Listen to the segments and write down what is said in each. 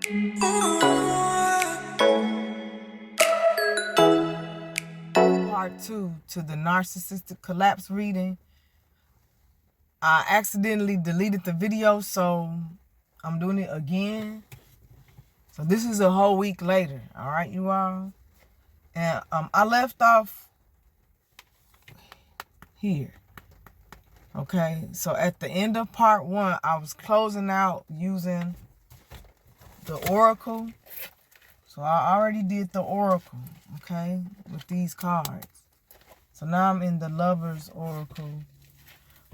Part 2 to the narcissistic collapse reading. I accidentally deleted the video, so I'm doing it again. So this is a whole week later, all right, you all? And I left off here, okay? So at the end of part 1, I was closing out using the oracle. So I already did the oracle, okay, with these cards. So now I'm in the Lover's Oracle.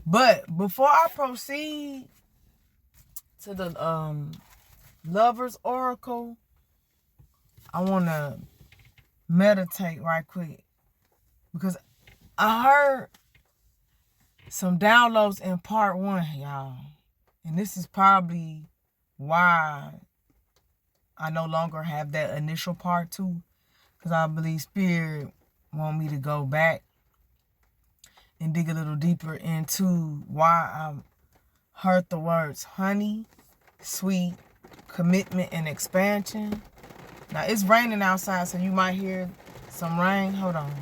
But before I proceed to the Lover's Oracle, I want to meditate right quick. Because I heard some downloads in part 1, y'all. And this is probably why I no longer have that initial part 2. Because I believe Spirit want me to go back and dig a little deeper into why I heard the words honey, sweet, commitment, and expansion. Now, it's raining outside, so you might hear some rain. Hold on.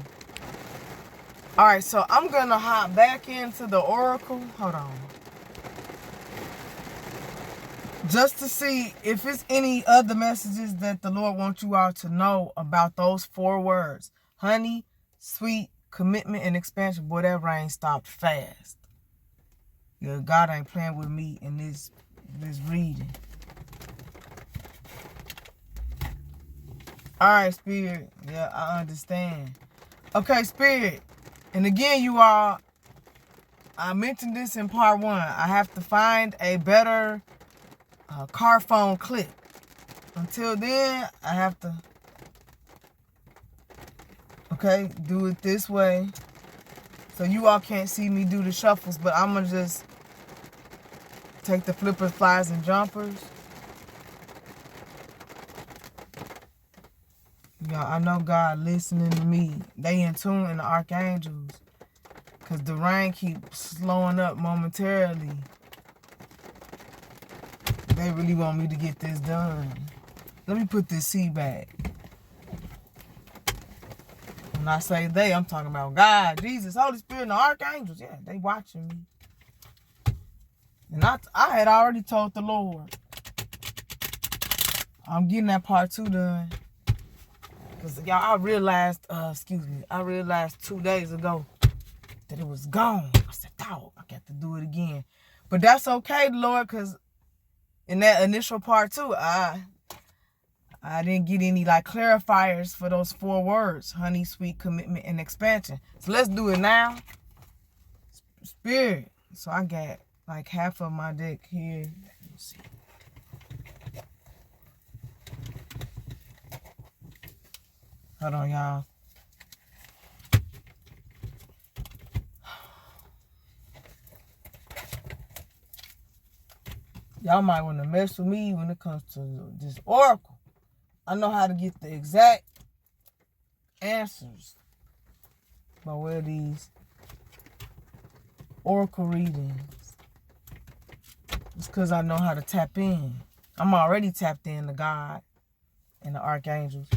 All right, so I'm going to hop back into the oracle. Hold on. Just to see if it's any other messages that the Lord wants you all to know about those 4 words. Honey, sweet, commitment, and expansion. Boy, that rain stopped fast. Yeah, God ain't playing with me in this reading. All right, Spirit. Yeah, I understand. Okay, Spirit. And again, you all, I mentioned this in part 1. I have to find a better car phone clip. Until then, I have to, okay, do it this way. So you all can't see me do the shuffles, but I'm going to just take the flippers, flies, and jumpers. Y'all, I know God listening to me. They in tune in the archangels. Because the rain keeps slowing up momentarily. They really want me to get this done. Let me put this seat back. When I say they, I'm talking about God, Jesus, Holy Spirit, and the archangels. Yeah, they watching me. And I had already told the Lord, I'm getting that part 2 done. Because, y'all, I realized 2 days ago that it was gone. I said, dog, I got to do it again. But that's okay, Lord, because in that initial part 2, I didn't get any, like, clarifiers for those 4 words. Honey, sweet, commitment, and expansion. So let's do it now. Spirit. So I got, like, half of my deck here. Let me see. Hold on, y'all. Y'all might want to mess with me when it comes to this oracle. I know how to get the exact answers by way of these oracle readings. It's because I know how to tap in. I'm already tapped in to God and the archangels.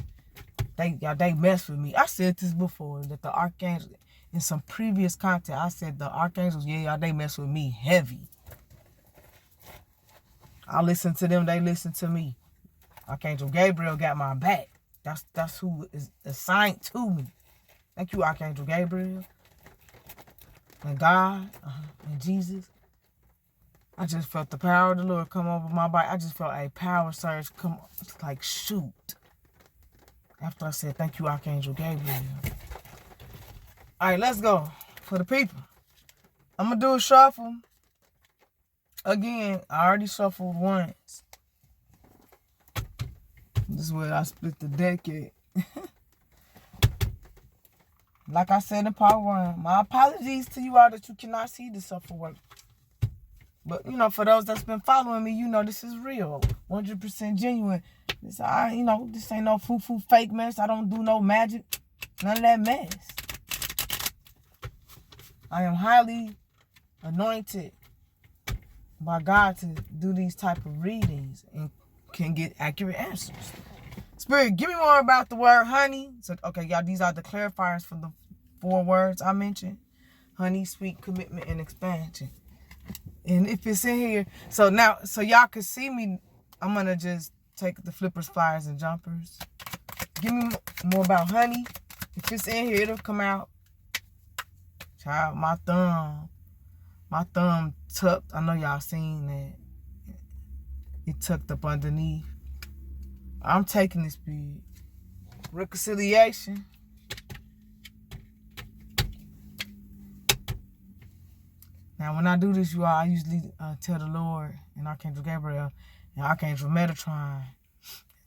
They mess with me. I said this before, that the archangels, in some previous content, I said the archangels, y'all, they mess with me heavy. I listen to them, they listen to me. Archangel Gabriel got my back. That's who is assigned to me. Thank you, Archangel Gabriel. And God, and Jesus. I just felt the power of the Lord come over my body. I just felt a power surge come, like, shoot. After I said, thank you, Archangel Gabriel. All right, let's go. For the people. I'm going to do a shuffle. Again, I already shuffled once. This is where I split the deck at. Like I said in part 1, my apologies to you all that you cannot see the shuffle work. But, you know, for those that's been following me, you know this is real. 100% genuine. This ain't no foo-foo fake mess. I don't do no magic. None of that mess. I am highly anointed by God to do these type of readings and can get accurate answers. Spirit, give me more about the word honey. So, okay, y'all, these are the clarifiers for the 4 words I mentioned. Honey, sweet, commitment, and expansion. And if it's in here, so now, so y'all can see me, I'm going to just take the flippers, flyers, and jumpers. Give me more about honey. If it's in here, it'll come out. Child, my thumb tucked. I know y'all seen that. It tucked up underneath. I'm taking this big. Reconciliation. Now, when I do this, you all, I usually tell the Lord and Archangel Gabriel and Archangel Metatron.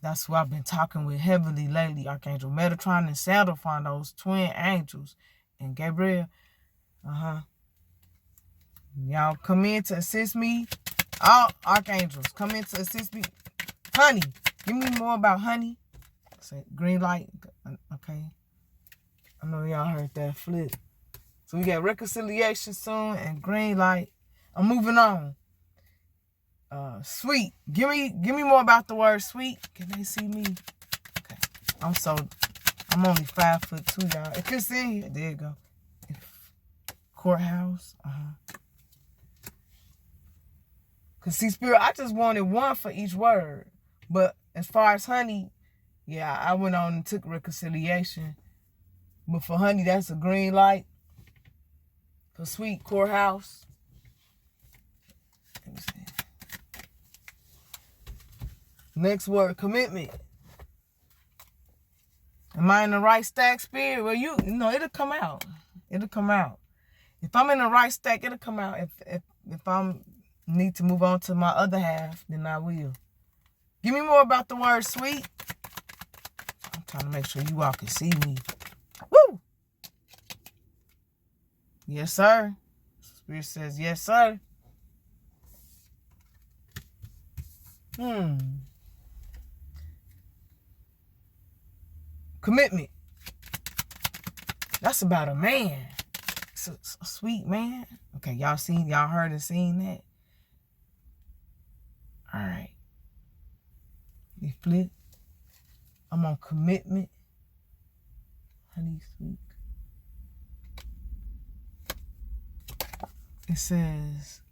That's who I've been talking with heavily lately. Archangel Metatron and Sandalphon, those twin angels. And Gabriel. Y'all come in to assist me. All archangels come in to assist me. Honey. Give me more about honey. Say green light. Okay. I know y'all heard that flip. So we got reconciliation soon and green light. I'm moving on. Sweet. Give me more about the word sweet. Can they see me? Okay. I'm only 5'2", y'all. If it's in here, there you go. Courthouse. Cause see, Spirit, I just wanted 1 for each word. But as far as honey, yeah, I went on and took reconciliation. But for honey, that's a green light. For sweet, courthouse. Let me see. Next word, commitment. Am I in the right stack, Spirit? Well, you know, it'll come out. It'll come out. If I'm in the right stack, it'll come out. If I'm need to move on to my other half, then I will. Give me more about the word sweet. I'm trying to make sure you all can see me. Woo! Yes, sir. Spirit says, yes, sir. Commitment. That's about a man. It's a sweet man. Okay, y'all heard and seen that. All right. You flip. I'm on commitment. Honey, sweet. It says,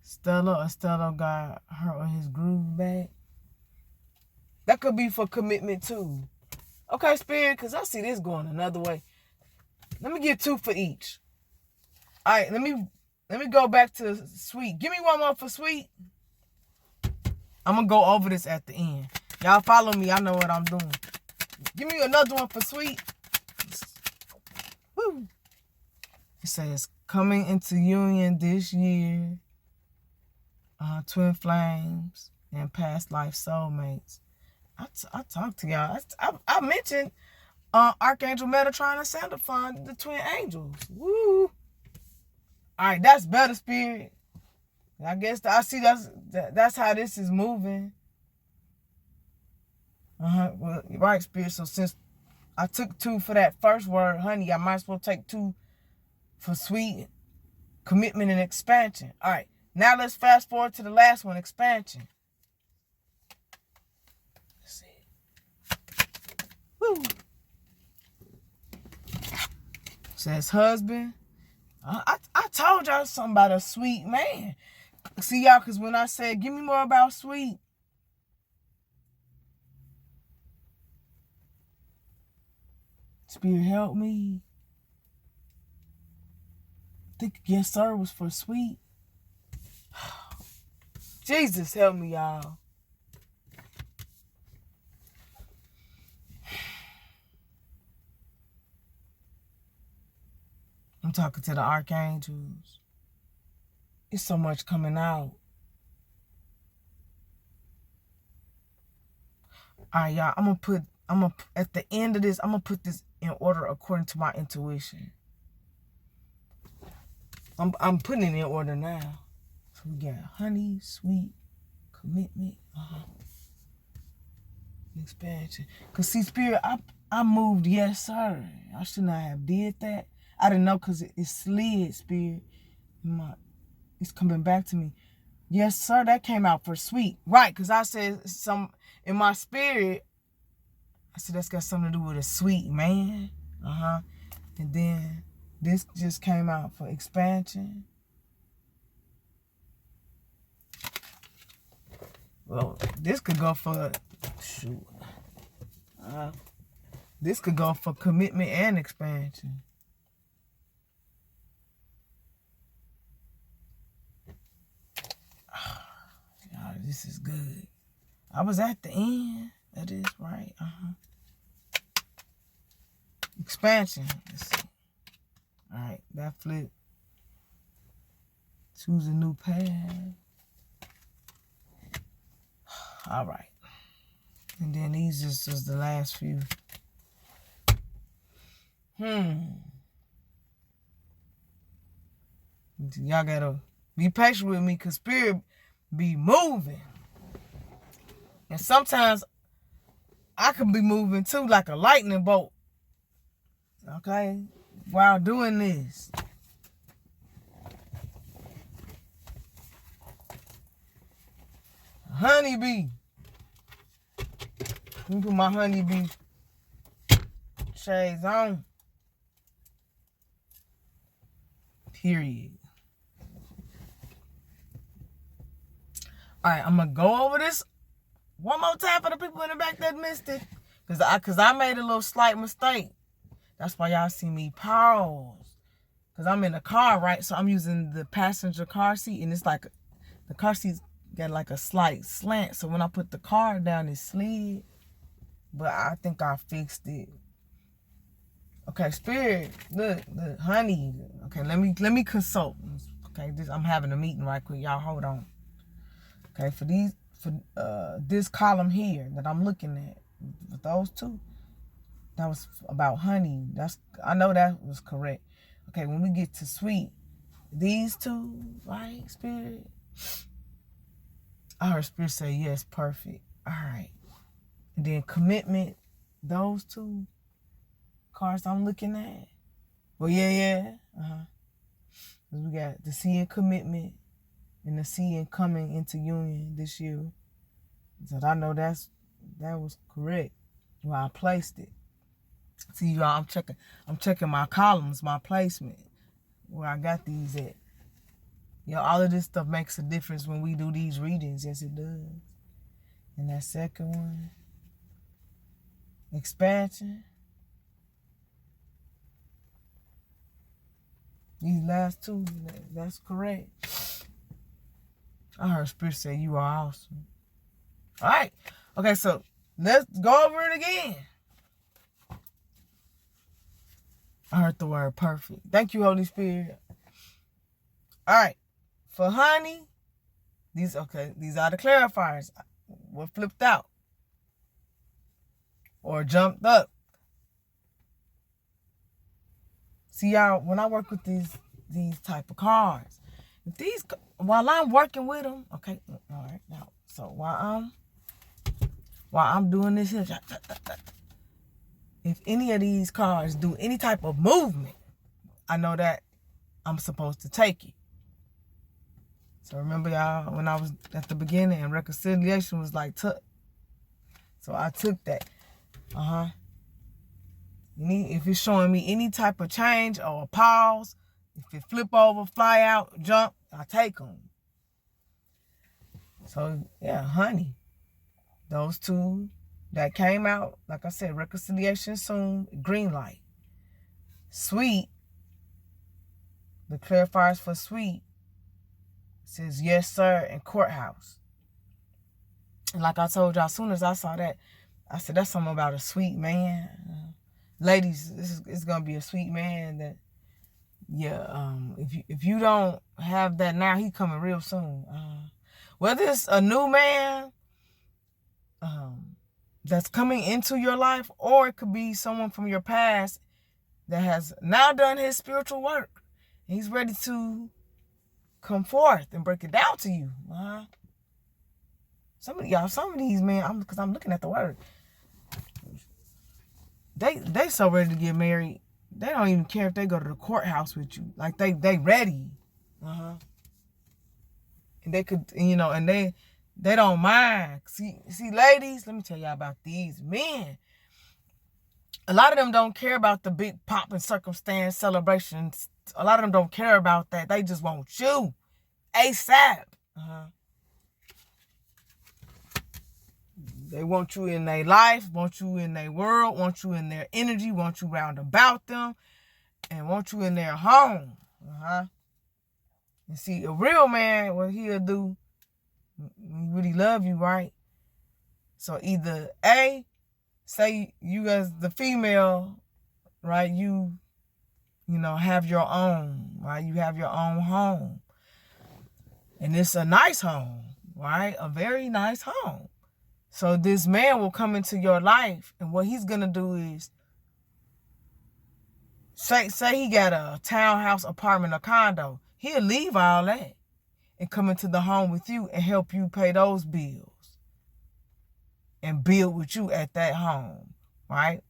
Stella got her or his groove back. That could be for commitment too. Okay, Spirit, because I see this going another way. Let me get 2 for each. All right, let me go back to sweet. Give me 1 more for sweet. I'm going to go over this at the end. Y'all follow me. I know what I'm doing. Give me another one for sweet. Woo. It says, coming into union this year. Twin flames and past life soulmates. I talked to y'all. I mentioned Archangel Metatron and Sandalphon, the twin angels. Woo. All right, that's better, Spirit. I guess I see that's how this is moving. Well, right, Spirit. So since I took 2 for that first word, honey, I might as well take 2 for sweet, commitment, and expansion. All right, now let's fast forward to the last one, expansion. Let's see. Woo. Says husband. I told y'all something about a sweet man. See, y'all, because when I said, give me more about sweet. Spirit, help me. I think yes, sir, was for sweet. Jesus, help me, y'all. I'm talking to the archangels. It's so much coming out. All right, y'all. At the end of this, I'm gonna put this in order according to my intuition. I'm putting it in order now. So we got honey, sweet, commitment, expansion. Cause see, Spirit, I moved, yes, sir. I should not have did that. I didn't know because it slid, Spirit. It's coming back to me. Yes, sir, that came out for sweet. Right, because I said some in my spirit, I said that's got something to do with a sweet man. And then this just came out for expansion. Well, this could go for, shoot. This could go for commitment and expansion. Oh, this is good. I was at the end. That is right. Expansion. Let's see. All right, that flip. Choose a new path. All right. And then these just was the last few. Y'all gotta be patient with me because spirit be moving. And sometimes I can be moving too like a lightning bolt. Okay? While doing this. Honeybee. Let me put my honeybee shades on. Period. All right, I'm going to go over this one more time for the people in the back that missed it. Because I made a little slight mistake. That's why y'all see me pause. Because I'm in a car, right? So I'm using the passenger car seat. And it's like, the car seat's got like a slight slant. So when I put the car down, it slid. But I think I fixed it. Okay, spirit, look, honey. Okay, let me consult. Okay, I'm having a meeting right quick. Y'all hold on. Okay, for this column here that I'm looking at, with those two, that was about honey. I know that was correct. Okay, when we get to sweet, these two, right, spirit? I heard spirit say yes, perfect. All right. And then commitment, those two cards I'm looking at. Well, yeah. We got the C in commitment and the C in coming into union this year. So I know that was correct where I placed it. See, y'all, I'm checking my columns, my placement, where I got these at. All of this stuff makes a difference when we do these readings. Yes, it does. And that second one, expansion. These last two, that's correct. I heard spirit say you are awesome. All right. Okay, so let's go over it again. I heard the word perfect. Thank you, Holy Spirit. All right. For honey, these are the clarifiers. What flipped out or jumped up. See, y'all, when I work with these type of cards, while I'm working with them, okay, all right, now, so while I'm doing this here, if any of these cards do any type of movement, I know that I'm supposed to take it. So remember, y'all, when I was at the beginning and reconciliation was like took. So I took that. If it's showing me any type of change or a pause, if it flip over, fly out, jump, I take them. So, yeah, honey. Those two that came out, like I said, reconciliation soon, green light. Sweet, the clarifiers for sweet, says yes, sir, and courthouse. And like I told y'all, as soon as I saw that, I said, that's something about a sweet man. Ladies, it's going to be a sweet man that, if you don't have that now, he coming real soon. Whether it's a new man that's coming into your life, or it could be someone from your past that has now done his spiritual work. And he's ready to come forth and break it down to you. Some of these men, because I'm looking at the word, they so ready to get married. They don't even care if they go to the courthouse with you. Like they ready. And they could, and they don't mind. See, ladies, let me tell y'all about these men. A lot of them don't care about the big pomp and circumstance celebrations. A lot of them don't care about that. They just want you ASAP. They want you in their life, want you in their world, want you in their energy, want you round about them, and want you in their home. And see, a real man, what he'll do, he really love you, right? So either A, say you as the female, right, you have your own, right? You have your own home. And it's a nice home, right? A very nice home. So this man will come into your life, and what he's going to do is, say he got a townhouse, apartment, or condo. He'll leave all that and come into the home with you and help you pay those bills and build with you at that home, right?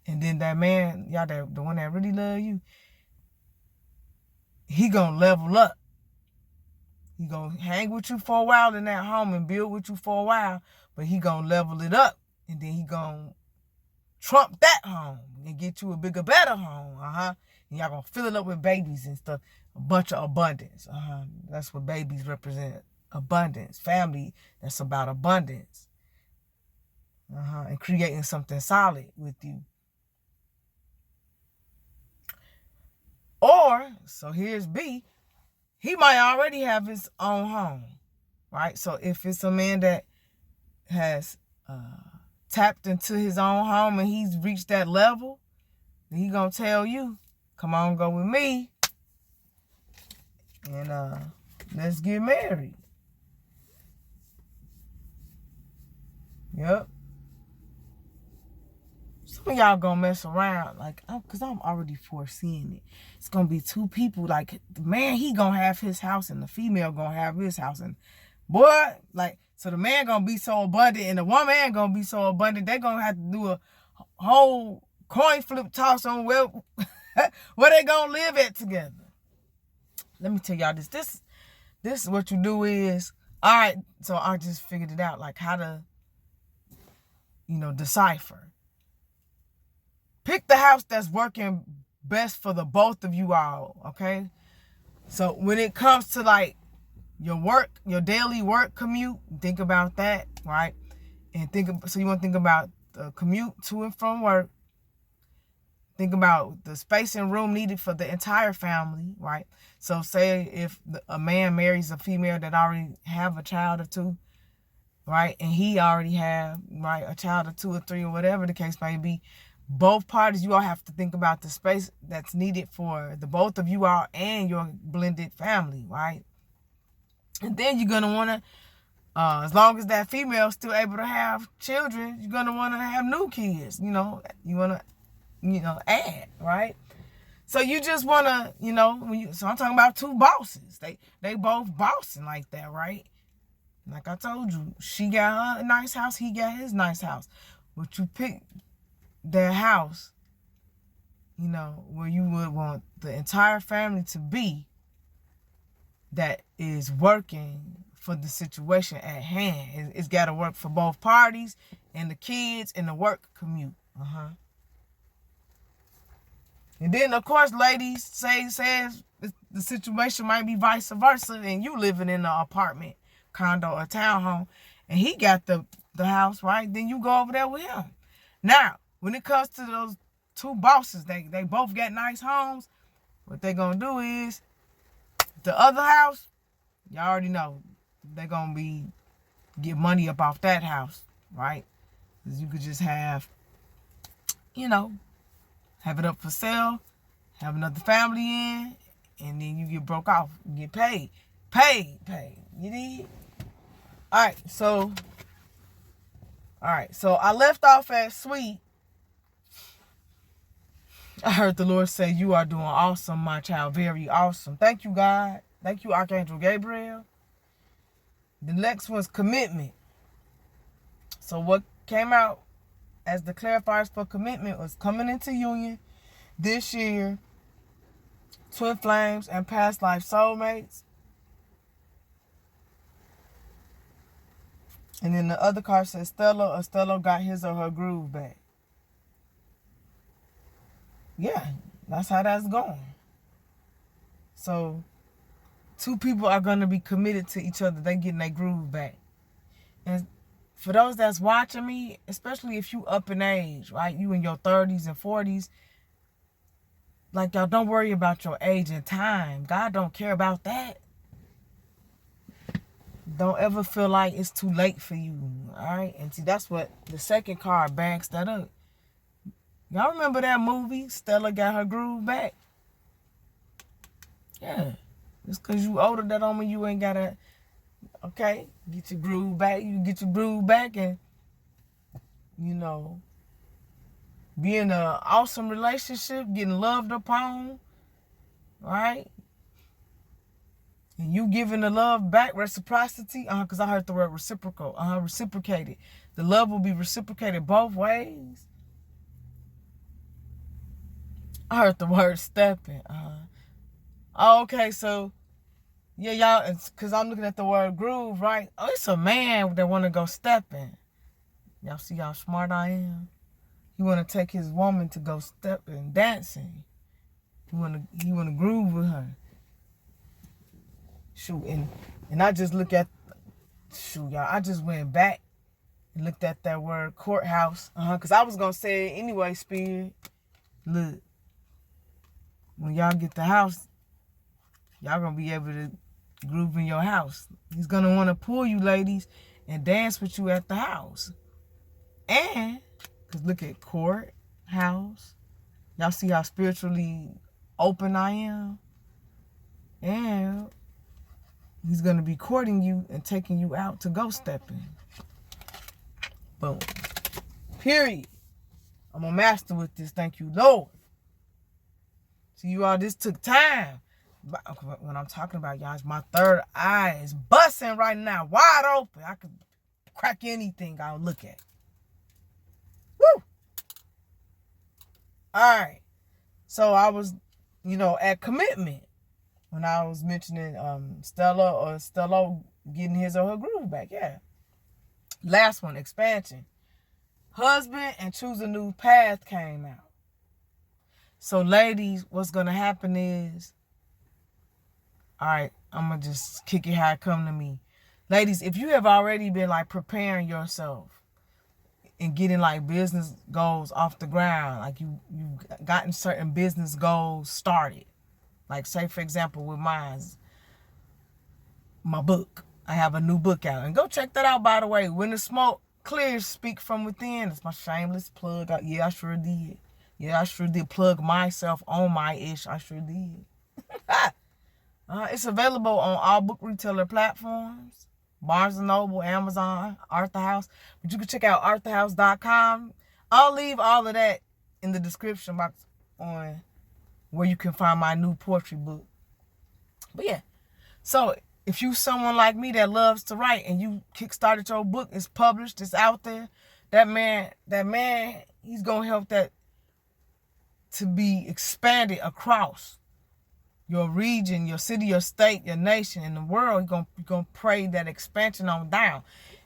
And then that man, y'all, the one that really love you, he gonna level up. He gonna hang with you for a while in that home and build with you for a while, but he gonna level it up, and then he gonna trump that home and get you a bigger, better home. And y'all gonna fill it up with babies and stuff. A bunch of abundance. That's what babies represent. Abundance. Family, that's about abundance. And creating something solid with you. Or, so here's B, he might already have his own home, right? So if it's a man that has tapped into his own home and he's reached that level, then he gonna tell you, come on, go with me, and let's get married. Yep. Some of y'all gonna mess around, because I'm already foreseeing it. It's gonna be two people, like, the man, he gonna have his house, and the female gonna have his house. And boy, so the man gonna be so abundant, and the woman gonna be so abundant, they gonna have to do a whole coin flip toss on where they gonna live at together. Let me tell y'all this. This is what you do is, all right, so I just figured it out, like how to, decipher. Pick the house that's working best for the both of you all, okay? So when it comes to your daily work commute, think about that, right? And so you want to think about the commute to and from work. Think about the space and room needed for the entire family, right? So say if a man marries a female that already have a child or two, right? And he already have, right, a child or two or three or whatever the case may be. Both parties, you all have to think about the space that's needed for the both of you all and your blended family, right? And then you're going to want to, as long as that female is still able to have children, you're going to want to have new kids, you want to, add, right? So you just want to, so I'm talking about two bosses. They both bossing like that, right? Like I told you, she got her nice house, he got his nice house. But you pick their house, where you would want the entire family to be, that is working for the situation at hand. It's got to work for both parties and the kids and the work commute. And then, of course, ladies, says the situation might be vice versa, and you living in an apartment, condo, or townhome, and he got the house, right? Then you go over there with him. Now, when it comes to those two bosses, they both got nice homes. What they gonna do is, the other house, y'all already know, they gonna get money up off that house, right? Because you could just have it up for sale, have another family in, and then you get broke off, you get paid. You need? All right, so I left off at sweet. I heard the Lord say, you are doing awesome, my child. Very awesome. Thank you, God. Thank you, Archangel Gabriel. The next one's commitment. So what came out as the clarifiers for commitment was coming into union this year, twin flames, and past life soulmates. And then the other card says Stella got his or her groove back. Yeah, that's how that's going. So, two people are going to be committed to each other. They getting their groove back. And for those that's watching me, especially if you up in age, right? You in your 30s and 40s. Like, y'all, don't worry about your age and time. God don't care about that. Don't ever feel like it's too late for you, all right? And see, that's what the second card backs that up. Y'all remember that movie, Stella Got Her Groove Back? Yeah. Just because you older, that don't mean you ain't got to, okay, get your groove back. You get your groove back and, you know, be in an awesome relationship, getting loved upon, right? And you giving the love back, reciprocity, because I heard the word reciprocal, reciprocated. The love will be reciprocated both ways. I heard the word stepping. Oh, okay, so, yeah, y'all, it's because I'm looking at the word groove, right? Oh, it's a man that want to go stepping. Y'all see how smart I am? He want to take his woman to go stepping, dancing. He want to groove with her. Shoot, and I just look at, shoot, y'all, I just went back and looked at that word courthouse. Because I was going to say it anyway, Spirit. Look, when y'all get the house, y'all going to be able to groove in your house. He's going to want to pull you, ladies, and dance with you at the house. And, because look at courthouse. Y'all see how spiritually open I am? And he's going to be courting you and taking you out to go stepping. Boom. Period. I'm a master with this. Thank you, Lord. See, you all, this took time. But when I'm talking about y'all, my third eye is busting right now, wide open. I could crack anything I'll look at. Woo! All right. So I was, at commitment when I was mentioning Stella getting his or her groove back. Yeah. Last one, expansion. Husband and choose a new path came out. So ladies, what's going to happen is, all right, I'm going to just kick it how it come to me. Ladies, if you have already been like preparing yourself and getting like business goals off the ground, like you've gotten certain business goals started. Like say, for example, with my book. I have a new book out. And go check that out, by the way. When the Smoke Clears, Speak From Within. It's my shameless plug. Yeah, I sure did. Yeah, I sure did plug myself on my ish. I sure did. It's available on all book retailer platforms. Barnes & Noble, Amazon, Arthur House. But you can check out arthurhouse.com. I'll leave all of that in the description box on where you can find my new poetry book. But yeah, so if you someone like me that loves to write and you kickstarted your book, it's published, it's out there, that man, he's going to help that to be expanded across your region, your city, your state, your nation, and the world. You're going to pray that expansion on down.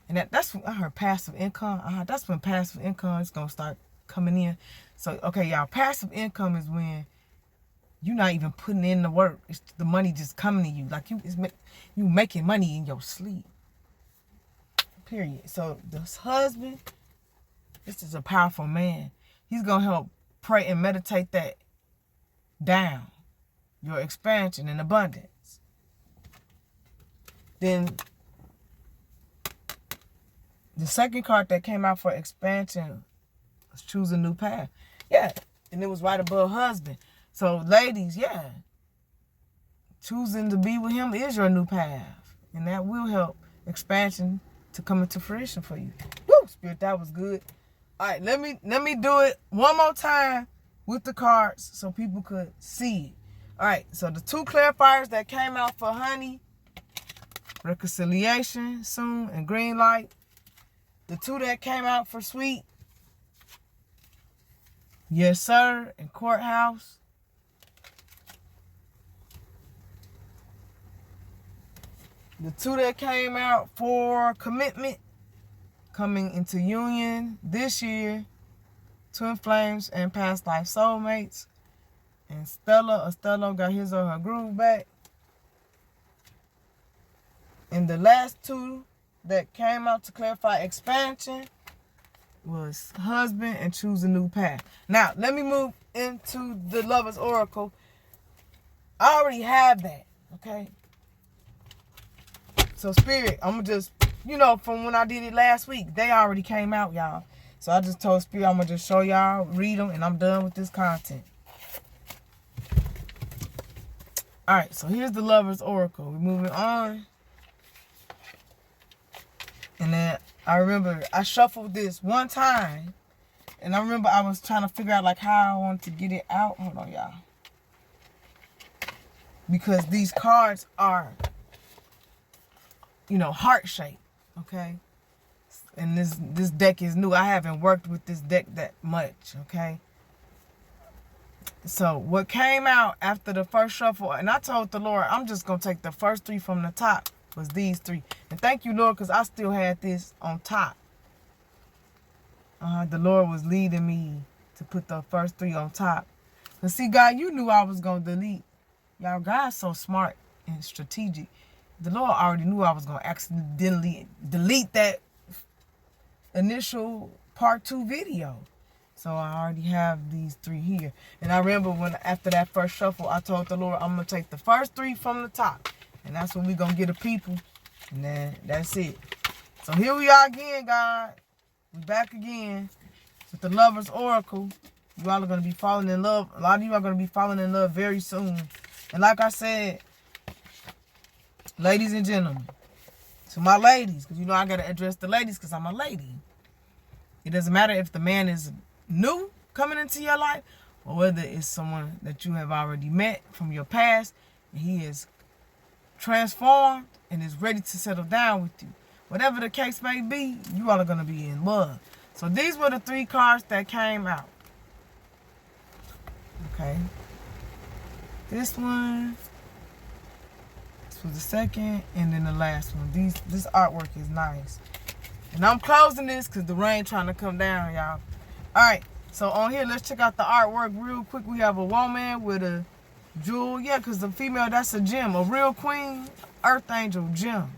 And that's when I heard passive income. That's when passive income is going to start coming in. So, okay, y'all, passive income is when you're not even putting in the work. It's the money just coming to you. Like you making money in your sleep. Period. So this husband, this is a powerful man. He's going to help pray and meditate that down. Your expansion and abundance. Then the second card that came out for expansion was choose a new path. Yeah. And it was right above husband. So ladies, yeah. Choosing to be with him is your new path. And that will help expansion to come into fruition for you. Woo, Spirit, that was good. All right, let me do it one more time with the cards so people could see it. All right, so the two clarifiers that came out for honey, reconciliation soon and green light. The two that came out for sweet, yes sir, and courthouse. The two that came out for commitment, coming into union this year, twin flames and past life soulmates. And Estella got his or her groove back. And the last two that came out to clarify expansion was husband and choose a new path. Now, let me move into the Lover's Oracle. I already have that, okay? So, Spirit, I'm going to just, from when I did it last week, they already came out, y'all. So, I just told Spirit I'm going to just show y'all, read them, and I'm done with this content. All right, so here's the Lover's Oracle. We're moving on. And then I remember I shuffled this one time. And I remember I was trying to figure out like how I wanted to get it out. Hold on, y'all. Because these cards are, heart-shaped. Okay? And this deck is new. I haven't worked with this deck that much. Okay? So what came out after the first shuffle, and I told the Lord, I'm just going to take the first three from the top, was these three. And thank you, Lord, because I still had this on top. The Lord was leading me to put the first three on top. But see, God, you knew I was going to delete. Y'all, God's so smart and strategic. The Lord already knew I was going to accidentally delete that initial part 2 video. So I already have these three here. And I remember when after that first shuffle, I told the Lord, I'm going to take the first three from the top. And that's when we're going to get a people. And then that's it. So here we are again, God. We're back again with the Lover's Oracle. You all are going to be falling in love. A lot of you are going to be falling in love very soon. And like I said, ladies and gentlemen, to my ladies, because I got to address the ladies because I'm a lady. It doesn't matter if the man is new coming into your life or whether it's someone that you have already met from your past and he is transformed and is ready to settle down with you. Whatever the case may be, you all are going to be in love. So these were the three cards that came out. Okay. This one. This was the second. And then the last one. This artwork is nice. And I'm closing this because the rain trying to come down, y'all. Alright. So on here, let's check out the artwork real quick. We have a woman with a jewel. Yeah, because the female, that's a gem. A real queen, earth angel gem.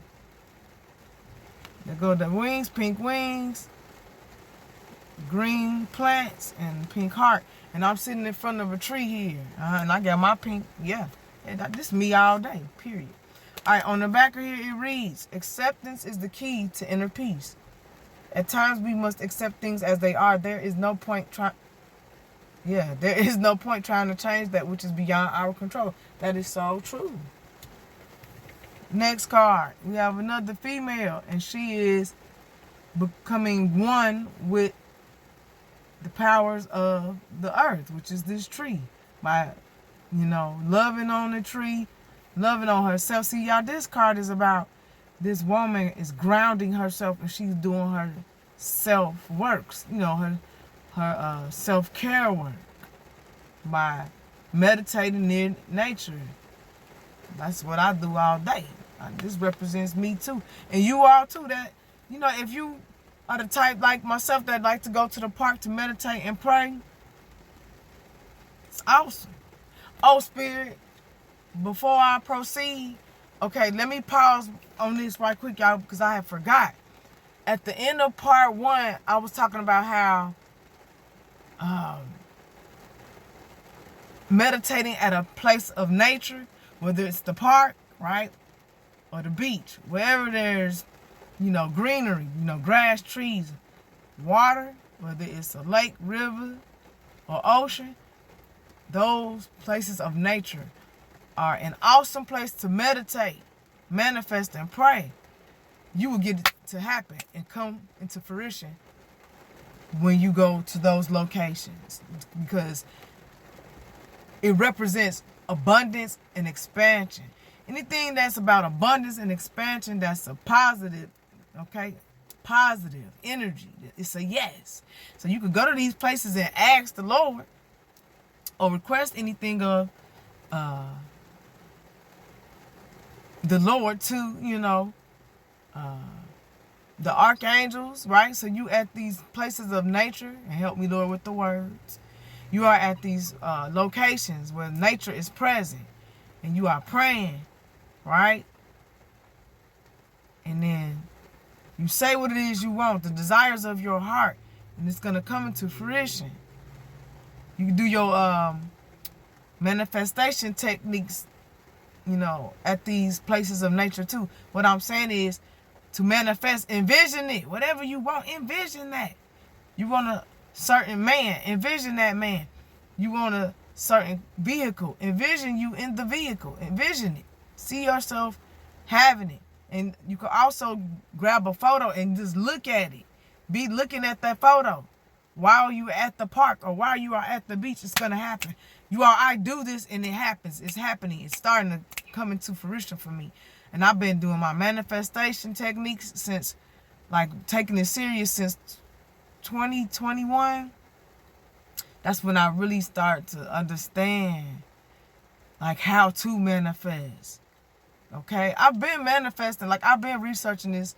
There go the wings, pink wings, green plants, and pink heart. And I'm sitting in front of a tree here. And I got my pink, yeah. This is me all day, period. All right, on the back of here, it reads, acceptance is the key to inner peace. At times, we must accept things as they are. There is no point trying to change that which is beyond our control. That is so true. Next card, we have another female, and she is becoming one with the powers of the earth, which is this tree. By, loving on the tree, loving on herself. See, y'all, this card is about this woman is grounding herself and she's doing her self-works, her self-care work by meditating in nature. That's what I do all day. This represents me too. And you all too. That, if you are the type like myself that like to go to the park to meditate and pray, it's awesome. Oh, Spirit, before I proceed, okay, let me pause on this right quick, y'all, because I have forgot. At the end of part 1, I was talking about how meditating at a place of nature, whether it's the park, right, or the beach, wherever there's, greenery, grass, trees, water, whether it's a lake, river, or ocean, those places of nature are an awesome place to meditate, manifest, and pray. You will get it to happen and come into fruition when you go to those locations, because it represents abundance and expansion. Anything that's about abundance and expansion, that's a positive, okay? Positive energy. It's a yes. So you could go to these places and ask the Lord or request anything of the Lord to, the archangels, right? So you at these places of nature, and help me, Lord, with the words. You are at these locations where nature is present, and you are praying, right? And then you say what it is you want, the desires of your heart, and it's going to come into fruition. You can do your manifestation techniques, you know, at these places of nature too. What I'm saying is to manifest, envision it. Whatever you want, envision that. You want a certain man, envision that man. You want a certain vehicle, envision you in the vehicle. Envision it. See yourself having it. And you can also grab a photo and just look at it. Be looking at that photo while you're at the park or while you are at the beach. It's going to happen. I do this and it happens. It's happening. It's starting to come into fruition for me. And I've been doing my manifestation techniques since, like, taking it serious since 2021. That's when I really start to understand, like, how to manifest. Okay? I've been manifesting. Like, I've been researching this.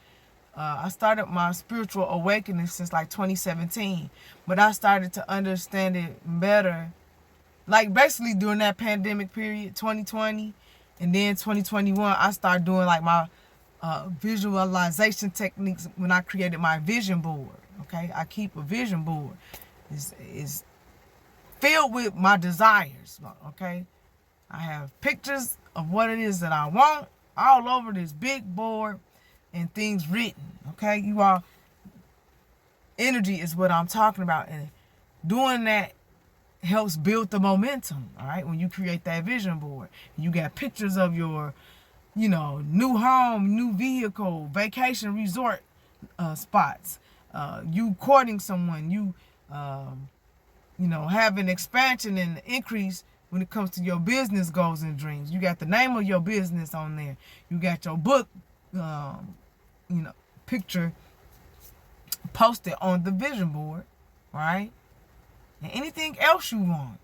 I started my spiritual awakening since, like, 2017. But I started to understand it better, like, basically during that pandemic period, 2020. And then 2021, I started doing, like, my visualization techniques when I created my vision board. Okay? I keep a vision board. It's filled with my desires. Okay? I have pictures of what it is that I want all over this big board and things written. Okay? You all, energy is what I'm talking about. And doing that helps build the momentum, all right? When you create that vision board, you got pictures of your, you know, new home, new vehicle, vacation resort spots, you courting someone, you know, having expansion and increase when it comes to your business goals and dreams. You got the name of your business on there. You got your book, you know, picture posted on the vision board, right? And anything else you want,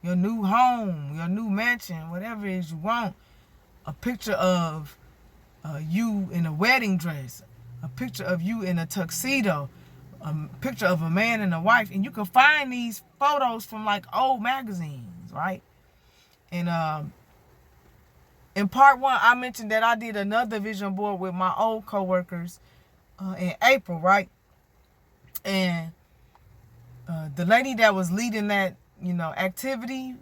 your new home, your new mansion, whatever it is you want, a picture of you in a wedding dress, a picture of you in a tuxedo, a picture of a man and a wife. And you can find these photos from, like, old magazines, right? And in part one, I mentioned that I did another vision board with my old coworkers in April, right? And the lady that was leading that, you know, activity,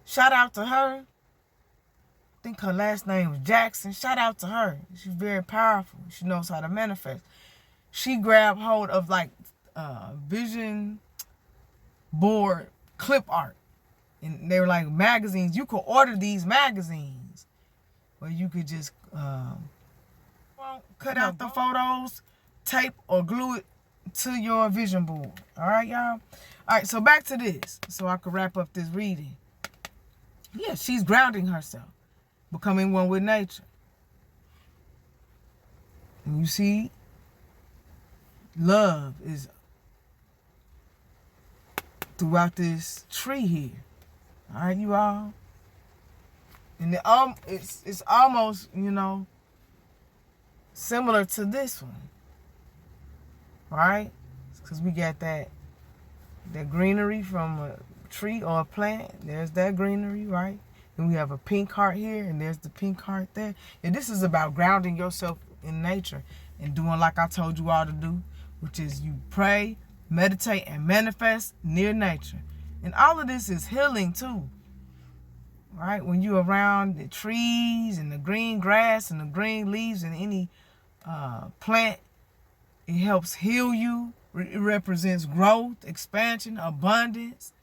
shout out to her. I think her last name was Jackson. Shout out to her. She's very powerful. She knows how to manifest. She grabbed hold of, like, vision board clip art. And they were like magazines. You could order these magazines where you could just cut out the photos, tape or glue it to your vision board. All right, y'all? All right, so back to this so I could wrap up this reading. Yeah, she's grounding herself, becoming one with nature. And you see, love is throughout this tree here. All right, you all? And it's almost, you know, similar to this one. Right? Because we got that greenery from a tree or a plant. There's that greenery, right? And we have a pink heart here, and there's the pink heart there. And this is about grounding yourself in nature and doing like I told you all to do, which is you pray, meditate, and manifest near nature. And all of this is healing too. Right? When you're around the trees and the green grass and the green leaves and any plant, it helps heal you. It represents growth, expansion, abundance,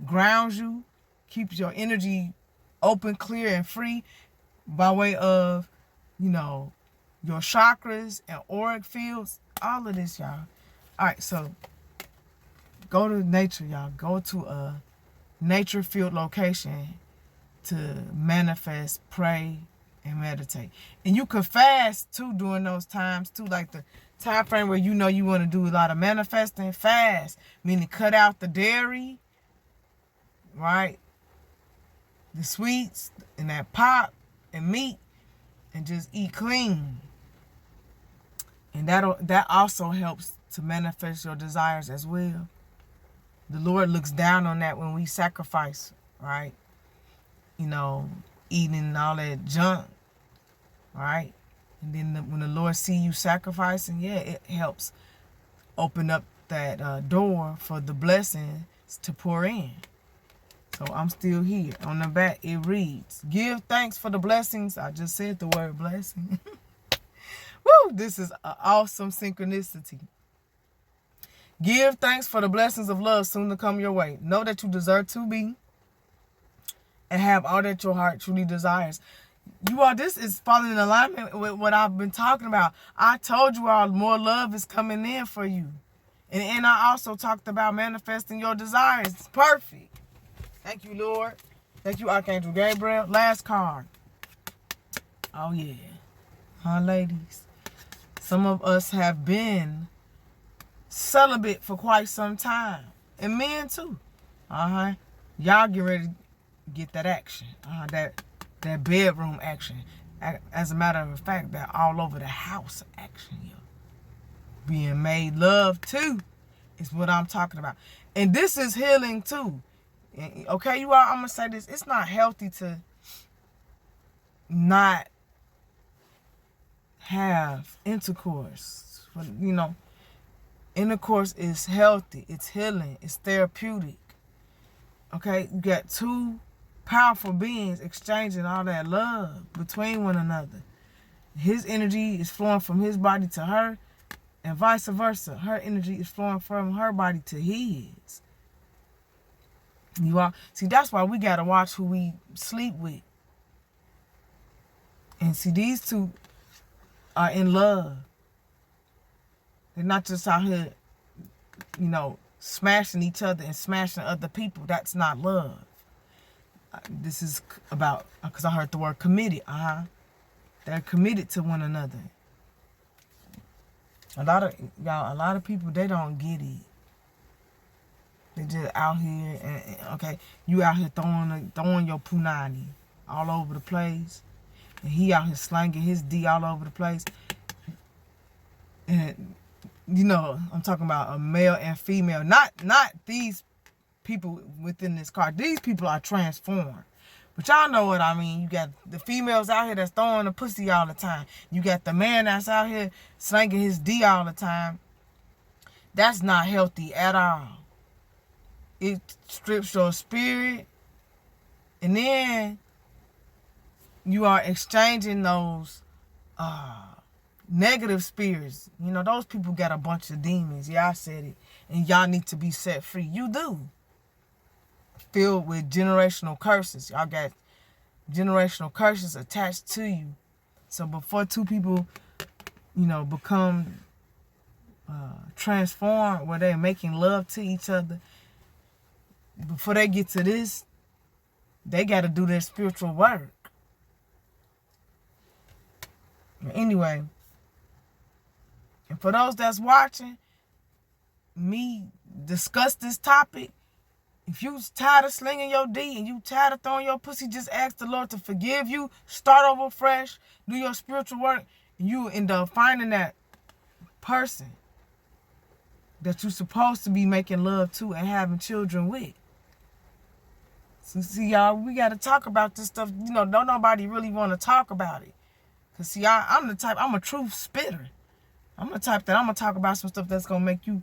grounds you, keeps your energy open, clear, and free by way of, you know, your chakras and auric fields. All of this, y'all. All right, so go to nature, y'all. Go to a nature-filled location to manifest, pray, and meditate. And you could fast too during those times too, like the time frame where you know you want to do a lot of manifesting. Fast, meaning cut out the dairy, right? The sweets and that pop and meat, and just eat clean. And that also helps to manifest your desires as well. The Lord looks down on that when we sacrifice, right? You know, eating all that junk, right? And then when the Lord see you sacrificing, yeah, it helps open up that door for the blessings to pour in. So I'm still here. On the back, it reads, give thanks for the blessings. I just said the word blessing. Woo, this is an awesome synchronicity. Give thanks for the blessings of love soon to come your way. Know that you deserve to be and have all that your heart truly desires. You all, this is falling in alignment with what I've been talking about. I told you all more love is coming in for you. And I also talked about manifesting your desires. It's perfect. Thank you, Lord. Thank you, Archangel Gabriel. Last card. Oh, yeah. Huh, ladies? Some of us have been celibate for quite some time. And men, too. Uh-huh. Y'all get ready to get that action. That bedroom action. As a matter of fact, that all over the house action, yo. Being made love to is what I'm talking about. And this is healing, too. Okay, you all, I'm going to say this. It's not healthy to not have intercourse. You know, intercourse is healthy. It's healing. It's therapeutic. Okay, you got two powerful beings exchanging all that love between one another. His energy is flowing from his body to her, and vice versa. Her energy is flowing from her body to his. You all see, that's why we gotta watch who we sleep with. And see, these two are in love. They're not just out here, you know, smashing each other and smashing other people. That's not love. This is about, because I heard the word committed. They're committed to one another. A lot of people, they don't get it. They just out here, and okay, you out here throwing your punani all over the place, and he out here slanging his D all over the place. And you know, I'm talking about a male and female, not these people within this card. These people are transformed. But y'all know what I mean. You got the females out here that's throwing the pussy all the time. You got the man that's out here slanging his D all the time. That's not healthy at all. It strips your spirit. And then you are exchanging those negative spirits. You know, those people got a bunch of demons. Yeah, I said it. And y'all need to be set free. You do. Filled with generational curses. Y'all got generational curses attached to you. So before two people, you know, become transformed, where they're making love to each other, before they get to this, they got to do their spiritual work. Anyway, and for those that's watching me discuss this topic, if you tired of slinging your D and you tired of throwing your pussy, just ask the Lord to forgive you. Start over fresh. Do your spiritual work. And you end up finding that person that you're supposed to be making love to and having children with. So see, y'all, we got to talk about this stuff. You know, don't nobody really want to talk about it. Because see, I'm the type, I'm a truth spitter. I'm the type that I'm going to talk about some stuff that's going to make you,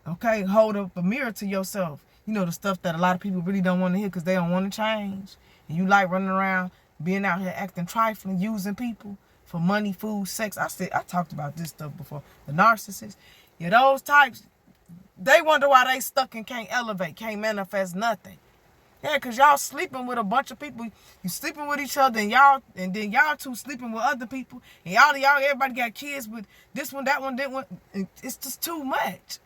okay, hold up a mirror to yourself. You know, the stuff that a lot of people really don't want to hear because they don't want to change. And you like running around, being out here acting trifling, using people for money, food, sex. I talked about this stuff before. The narcissists. Yeah, those types, they wonder why they stuck and can't elevate, can't manifest nothing. Yeah, because y'all sleeping with a bunch of people. You sleeping with each other, and then y'all two sleeping with other people. And y'all, everybody got kids with this one, that one, that one. It's just too much.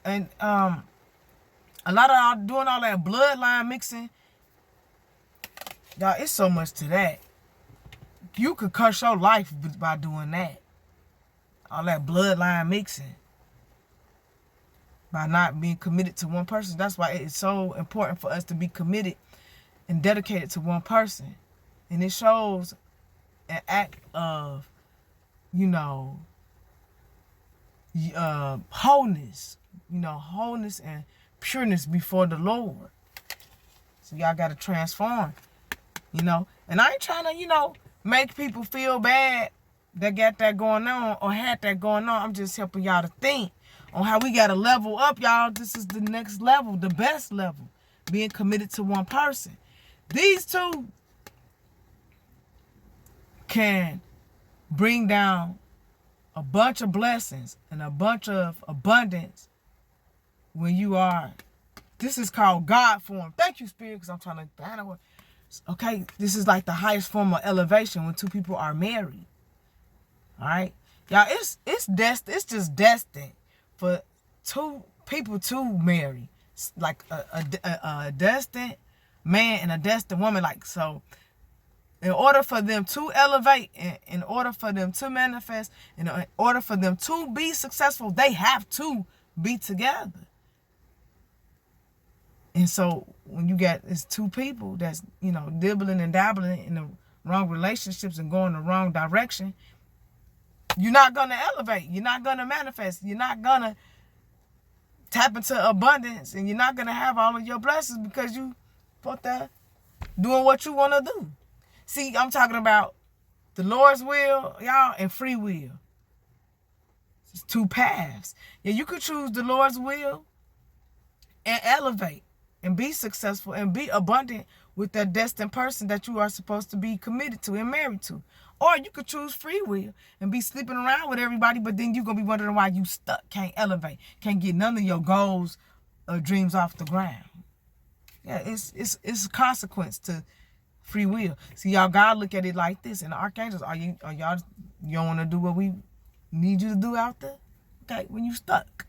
And a lot of y'all doing all that bloodline mixing. Y'all, it's so much to that. You could curse your life by doing that. All that bloodline mixing. By not being committed to one person. That's why it's so important for us to be committed and dedicated to one person. And it shows an act of, you know, wholeness, wholeness and pureness before the Lord. So y'all got to transform, And I ain't trying to, make people feel bad that got that going on or had that going on. I'm just helping y'all to think on how we got to level up, y'all. This is the next level, the best level, being committed to one person. These two can bring down a bunch of blessings and a bunch of abundance when you are. This is called God form. Thank you, Spirit, because I'm trying to find out. Okay, this is like the highest form of elevation when two people are married. All right, y'all. It's just destined for two people to marry. It's like a destined man and a destined woman. Like so. In order for them to elevate, in order for them to manifest, in order for them to be successful, they have to be together. And so when you got it's two people that's, dibbling and dabbling in the wrong relationships and going the wrong direction, you're not going to elevate. You're not going to manifest. You're not going to tap into abundance, and you're not going to have all of your blessings because you put that doing what you want to do. See, I'm talking about the Lord's will, y'all, and free will. It's two paths. Yeah, you could choose the Lord's will and elevate and be successful and be abundant with that destined person that you are supposed to be committed to and married to. Or you could choose free will and be sleeping around with everybody, but then you're going to be wondering why you stuck, can't elevate, can't get none of your goals or dreams off the ground. Yeah, it's a consequence to free will. See, y'all, God look at it like this. And the archangels, you don't want to do what we need you to do out there? Okay, when you stuck,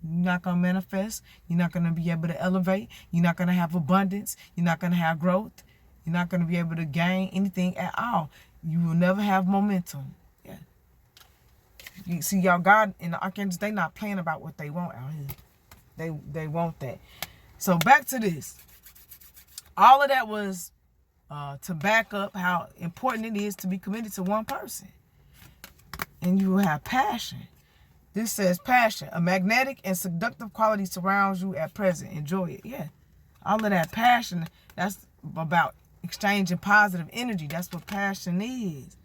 you're not going to manifest. You're not going to be able to elevate. You're not going to have abundance. You're not going to have growth. You're not going to be able to gain anything at all. You will never have momentum. Yeah. You see, y'all, God and the archangels, they not playing about what they want out here. They want that. So back to this. All of that was to back up how important it is to be committed to one person. And you will have passion. This says passion. A magnetic and seductive quality surrounds you at present. Enjoy it. Yeah. All of that passion, that's about exchanging positive energy. That's what passion is.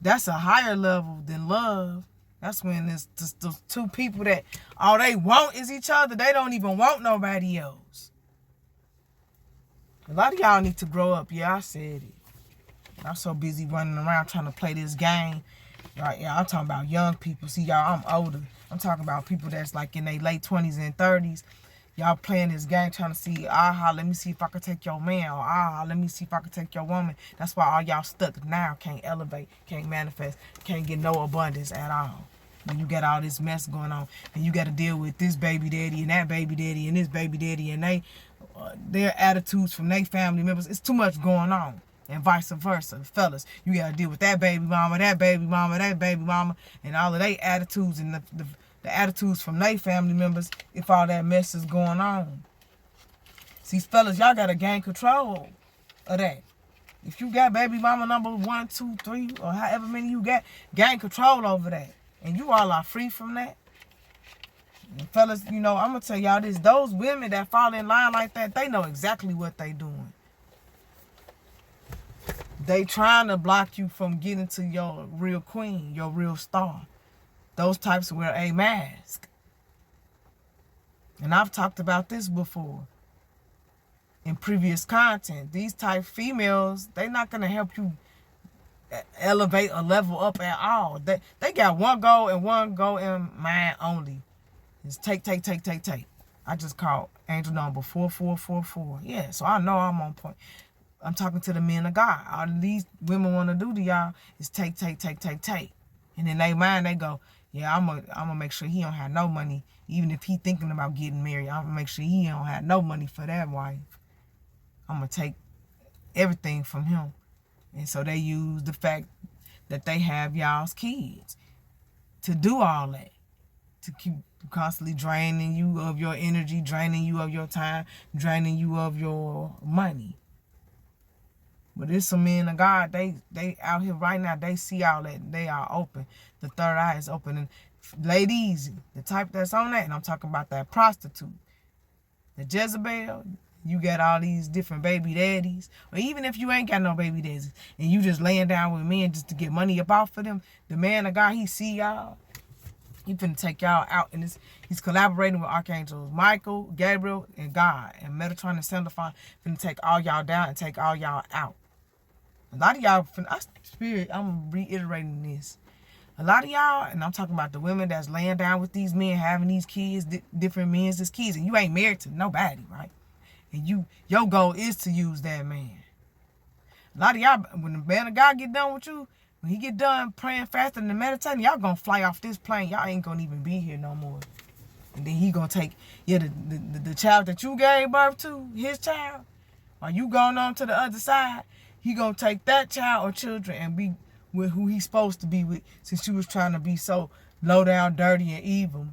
That's a higher level than love. That's when it's just those two people that all they want is each other. They don't even want nobody else. A lot of y'all need to grow up. Yeah, I said it. I'm so busy running around trying to play this game. Right, yeah, I'm talking about young people. See, y'all, I'm older. I'm talking about people that's like in their late 20s and 30s. Y'all playing this game trying to see, let me see if I can take your man. Or, let me see if I can take your woman. That's why all y'all stuck now. Can't elevate, can't manifest, can't get no abundance at all. When you got all this mess going on. And you got to deal with this baby daddy and that baby daddy and this baby daddy and their attitudes from their family members. It's too much going on. And vice versa. Fellas, you got to deal with that baby mama, that baby mama, that baby mama, and all of their attitudes and the attitudes from their family members if all that mess is going on. See, fellas, y'all got to gain control of that. If you got baby mama number 1, 2, 3, or however many you got, gain control over that. And you all are free from that. And fellas, I'm going to tell y'all this. Those women that fall in line like that, they know exactly what they doing. They trying to block you from getting to your real queen, your real star. Those types wear a mask. And I've talked about this before in previous content. These type females, they not going to help you elevate or level up at all. They got one goal and one goal in mind only. It's take. I just called angel number 4444. Yeah, so I know I'm on point. I'm talking to the men of God. All these women want to do to y'all is take. And in their mind, they go, yeah, I'm gonna make sure he don't have no money. Even if he thinking about getting married, I'm gonna make sure he don't have no money for that wife. I'm gonna take everything from him. And so they use the fact that they have y'all's kids to do all that. To keep constantly draining you of your energy, draining you of your time, draining you of your money. But there's some men of God, they out here right now, they see all that. They are open. The third eye is open. And Ladies, the type that's on that, and I'm talking about that prostitute, the Jezebel. You got all these different baby daddies, or even if you ain't got no baby daddies and you just laying down with men just to get money up off of them, the man of God, he see y'all. He finna take y'all out, and he's collaborating with archangels Michael, Gabriel, and God, and Metatron and Sandalphon finna take all y'all down and take all y'all out. A lot of y'all, Spirit, I'm reiterating this. A lot of y'all, and I'm talking about the women that's laying down with these men, having these kids, different men's as kids, and you ain't married to nobody, right? And your goal is to use that man. A lot of y'all, when the man of God get done with you, when he get done praying, fasting, and meditating, y'all gonna fly off this plane. Y'all ain't gonna even be here no more. And then he gonna take, the child that you gave birth to, his child, while you going on to the other side, he gonna take that child or children and be with who he's supposed to be with, since you was trying to be so low down, dirty, and evil,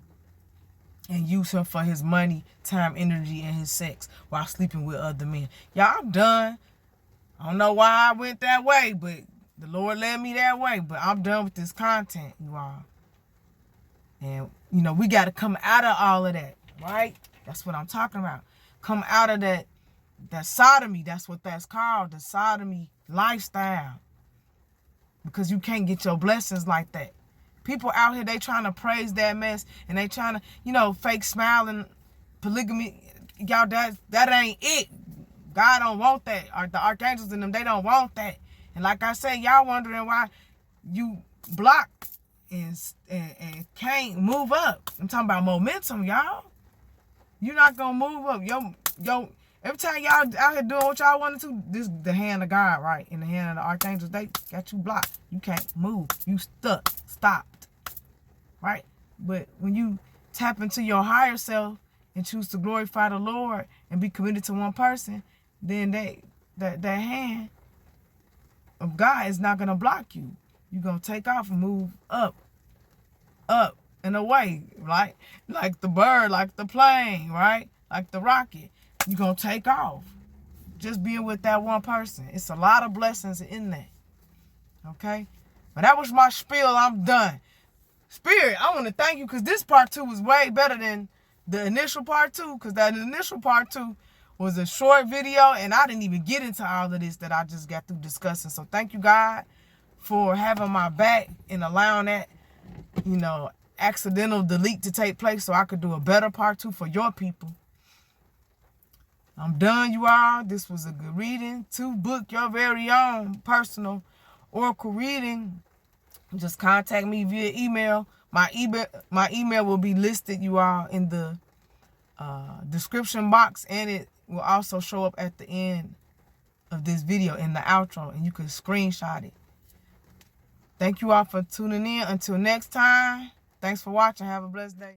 and use him for his money, time, energy, and his sex while sleeping with other men. Y'all, I'm done. I don't know why I went that way, but the Lord led me that way. But I'm done with this content, you all. And, we got to come out of all of that, right? That's what I'm talking about. Come out of that sodomy. That's what that's called, the sodomy lifestyle. Because you can't get your blessings like that. People out here, they trying to praise that mess, and they trying to, fake smiling, polygamy. Y'all, that ain't it. God don't want that. Or the archangels in them, they don't want that. And like I said, y'all wondering why you block and can't move up. I'm talking about momentum, y'all. You're not gonna move up. Yo, every time y'all out here doing what y'all want to do, this the hand of God, right? In the hand of the archangels, they got you blocked. You can't move. You stuck, stopped, right? But when you tap into your higher self and choose to glorify the Lord and be committed to one person, then that hand of God is not gonna block you. You're gonna take off and move up and away, right? Like the bird, like the plane, right? Like the rocket. You're going to take off. Just being with that one person. It's a lot of blessings in that. Okay? But that was my spiel. I'm done. Spirit, I want to thank you, because this part 2 was way better than the initial part 2. Because that initial part 2 was a short video, and I didn't even get into all of this that I just got through discussing. So thank you, God, for having my back and allowing that, accidental delete to take place so I could do a better part 2 for your people. I'm done, you all. This was a good reading. To book your very own personal oracle reading, just contact me via email. My email will be listed, you all, in the description box, and it will also show up at the end of this video in the outro, and you can screenshot it. Thank you all for tuning in. Until next time, thanks for watching. Have a blessed day.